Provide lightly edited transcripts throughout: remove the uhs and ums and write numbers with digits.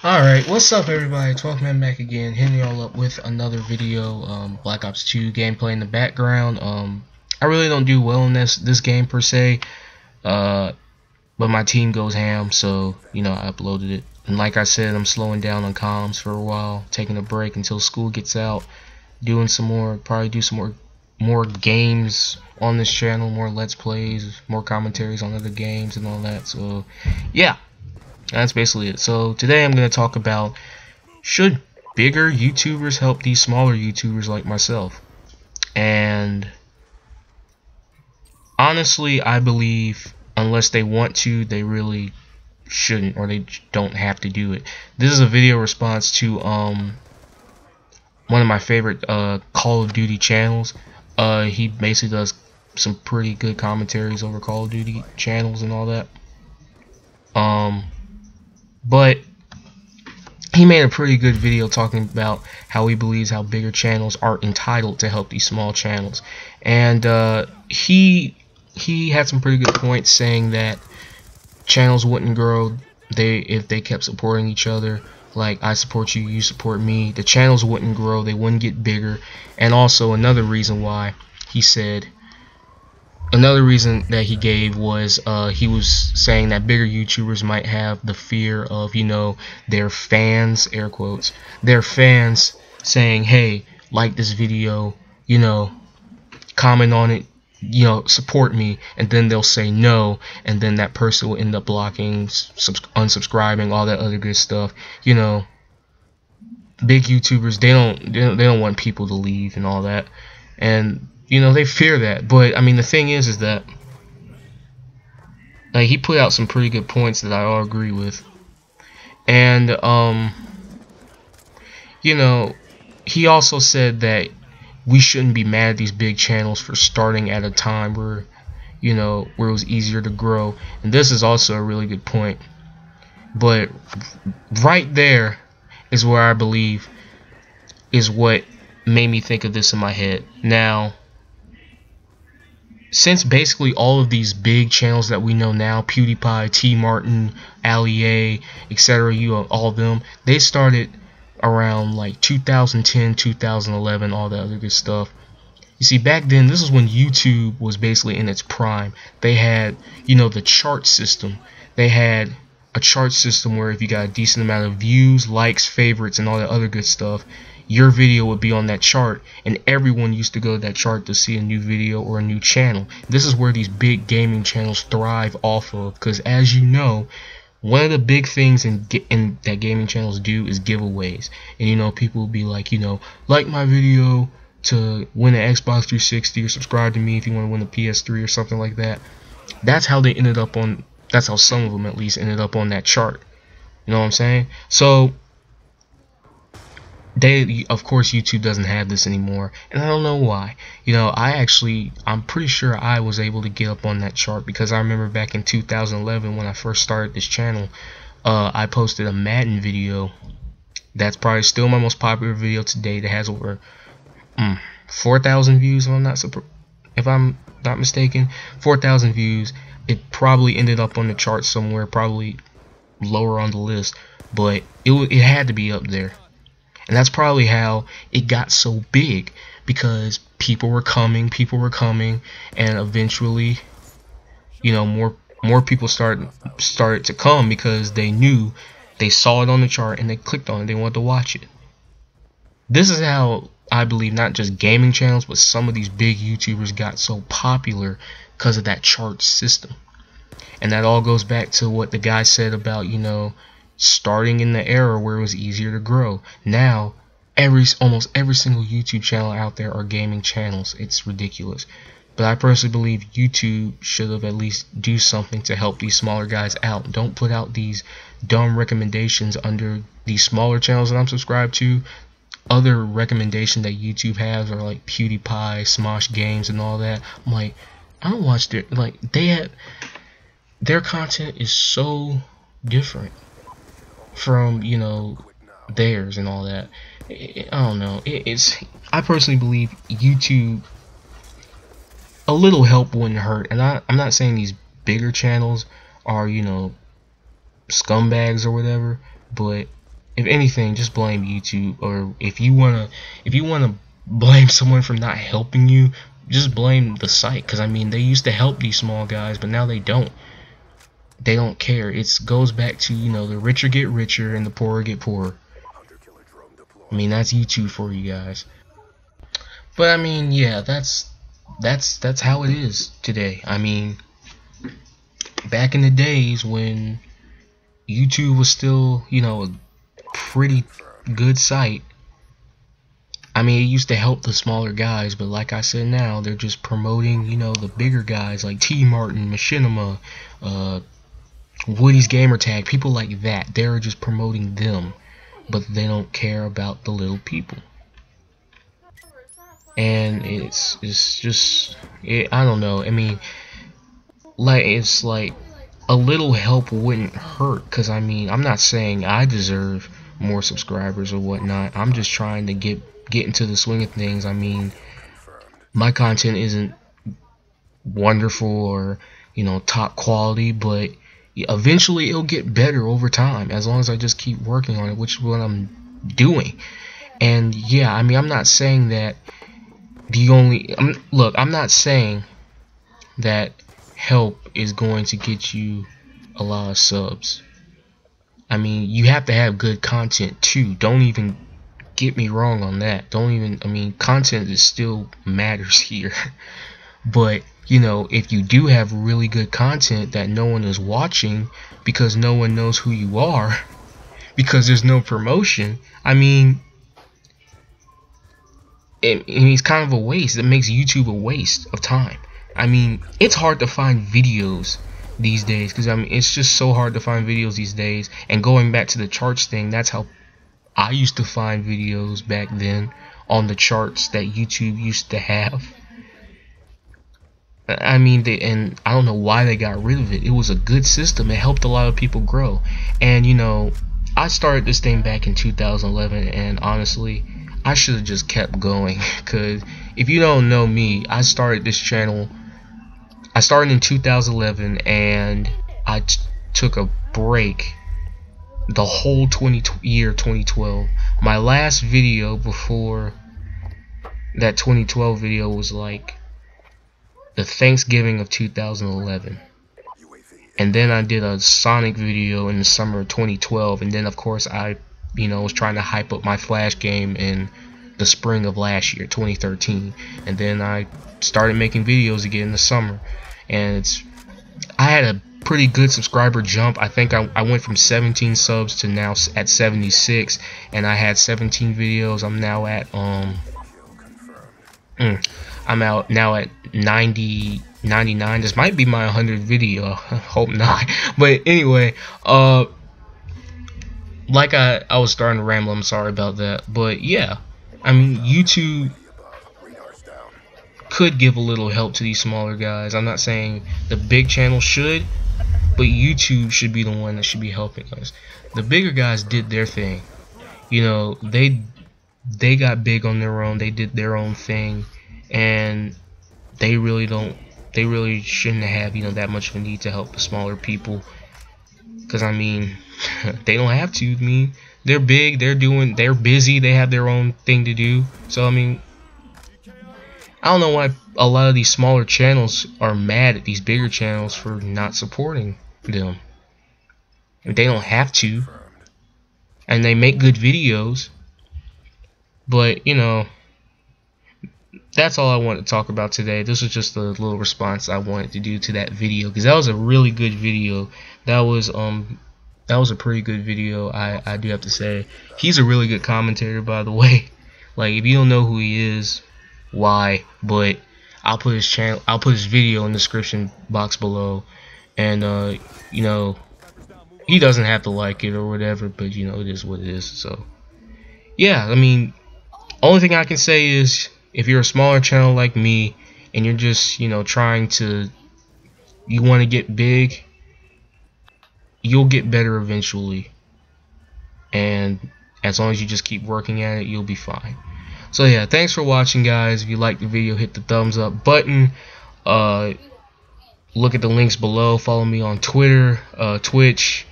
Alright, what's up everybody? 12 Man back again, hitting y'all up with another video. Black Ops 2 gameplay in the background. I really don't do well in this game per se, but my team goes ham, so I uploaded it. And like I said, I'm slowing down on comms for a while, taking a break until school gets out, doing some more, probably do some more games on this channel, more let's plays, more commentaries on other games and all that. So yeah, that's basically it. So today I'm going to talk about, should bigger YouTubers help these smaller YouTubers like myself? And honestly, I believe unless they want to, they really shouldn't, or they don't have to do it. This is a video response to one of my favorite Call of Duty channels. He basically does some pretty good commentaries over Call of Duty channels and all that. But he made a pretty good video talking about how he believes how bigger channels are entitled to help these small channels, and he had some pretty good points, saying that channels wouldn't grow if they kept supporting each other. Like, I support you, you support me. The channels wouldn't grow, they wouldn't get bigger. And also another reason why, he said, another reason that he gave was he was saying that bigger YouTubers might have the fear of, their fans, air quotes, their fans saying, hey, like this video, comment on it, support me, and then they'll say no, and then that person will end up blocking, unsubscribing, all that other good stuff. Big YouTubers, they don't want people to leave and all that, and they fear that. But I mean, the thing is that, like, he put out some pretty good points that I all agree with. And he also said that we shouldn't be mad at these big channels for starting at a time where where it was easier to grow. And this is also a really good point. But right there is where I believe is what made me think of this in my head. Now, since basically all of these big channels that we know now, PewDiePie, T Martin, Ali A, etc., all of them, they started around like 2010, 2011, all that other good stuff. You see, back then, this is when YouTube was basically in its prime. They had, the chart system. They had a chart system where if you got a decent amount of views, likes, favorites, and all that other good stuff, your video would be on that chart, and everyone used to go to that chart to see a new video or a new channel. This is where these big gaming channels thrive off of, because as you know, one of the big things that gaming channels do is giveaways. And people will be like, like my video to win an Xbox 360, or subscribe to me if you want to win a PS3 or something like that. That's how they ended up on, that's how some of them at least ended up on that chart. You know what I'm saying? So of course, YouTube doesn't have this anymore, and I don't know why. I'm pretty sure I was able to get up on that chart, because I remember back in 2011 when I first started this channel, I posted a Madden video that's probably still my most popular video today, that has over 4,000 views, if I'm not mistaken. 4,000 views. It probably ended up on the chart somewhere, probably lower on the list, but it had to be up there. And that's probably how it got so big, because people were coming, and eventually, more people started to come, because they saw it on the chart and they clicked on it, they wanted to watch it. This is how I believe not just gaming channels, but some of these big YouTubers got so popular, because of that chart system. And that all goes back to what the guy said about, starting in the era where it was easier to grow. Now, almost every single YouTube channel out there are gaming channels. It's ridiculous. But I personally believe YouTube should have at least do something to help these smaller guys out. Don't put out these dumb recommendations under these smaller channels that I'm subscribed to. Other recommendations that YouTube has are like PewDiePie, Smosh Games, and all that. I'm like, I don't watch their content is so different from theirs and all that. I don't know. I personally believe YouTube, a little help wouldn't hurt. And I'm not saying these bigger channels are scumbags or whatever, but if anything, just blame YouTube. Or if you wanna blame someone for not helping you, just blame the site. Because I mean, they used to help these small guys, but now they don't. They don't care. It goes back to, you know, the richer get richer and the poorer get poorer. I mean, that's YouTube for you guys. But I mean, yeah, that's how it is today. I mean, back in the days when YouTube was still, you know, a pretty good site, I mean, it used to help the smaller guys, but like I said, now they're just promoting, you know, the bigger guys like T Martin, Machinima, Woody's Gamertag, people like that. They're just promoting them, but they don't care about the little people. And it's just, I don't know. I mean, it's like a little help wouldn't hurt, because I mean, I'm not saying I deserve more subscribers or whatnot. I'm just trying to get into the swing of things. I mean, my content isn't wonderful or, you know, top quality, but eventually it'll get better over time as long as I just keep working on it, which is what I'm doing. And yeah, I mean, I'm not saying that look, I'm not saying that help is going to get you a lot of subs. I mean, you have to have good content too. Don't even get me wrong on that. I mean, content is still matters here. But, you know, if you do have really good content that no one is watching because no one knows who you are, because there's no promotion, I mean, it's kind of a waste. It makes YouTube a waste of time. I mean, it's hard to find videos these days, because I mean, it's just so hard to find videos these days. And going back to the charts thing, that's how I used to find videos back then, on the charts that YouTube used to have. I mean, and I don't know why they got rid of it. It was a good system. It helped a lot of people grow. And you know, I started this thing back in 2011, and honestly, I should have just kept going. Because if you don't know me, I started this channel. I started in 2011, and I took a break the whole year 2012. My last video before that 2012 video was like the Thanksgiving of 2011, and then I did a Sonic video in the summer of 2012, and then of course I, you know, was trying to hype up my Flash game in the spring of last year, 2013, and then I started making videos again in the summer, and I had a pretty good subscriber jump. I think I went from 17 subs to now at 76, and I had 17 videos. I'm now at I'm out now at 99. This might be my 100th video. Hope not. But anyway, like I was starting to ramble. I'm sorry about that. But yeah, I mean, YouTube could give a little help to these smaller guys. I'm not saying the big channels should, but YouTube should be the one that should be helping us. The bigger guys did their thing. You know, they got big on their own. They did their own thing, and they really shouldn't have, you know, that much of a need to help the smaller people. Because I mean, they don't have to. I mean, they're big, they're busy, they have their own thing to do. So I mean, I don't know why a lot of these smaller channels are mad at these bigger channels for not supporting them. I mean, they don't have to, and they make good videos. But you know, that's all I wanted to talk about today. This was just a little response I wanted to do to that video, because that was a really good video. That was a pretty good video. I do have to say, he's a really good commentator, by the way. Like, if you don't know who he is, why? But I'll put his video in the description box below, and you know, he doesn't have to like it or whatever, but you know, it is what it is. So yeah, I mean, only thing I can say is, if you're a smaller channel like me and you're just, you know, you want to get big, you'll get better eventually, and as long as you just keep working at it, you'll be fine. So yeah, thanks for watching, guys. If you liked the video, hit the thumbs up button. Look at the links below. Follow me on Twitter, Twitch,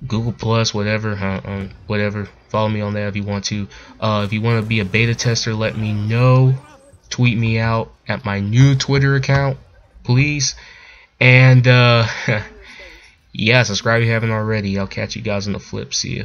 Google Plus, whatever, whatever. Follow me on that if you want to. If you want to be a beta tester, let me know. Tweet me out at my new Twitter account, please. And yeah, subscribe if you haven't already. I'll catch you guys on the flip. See ya.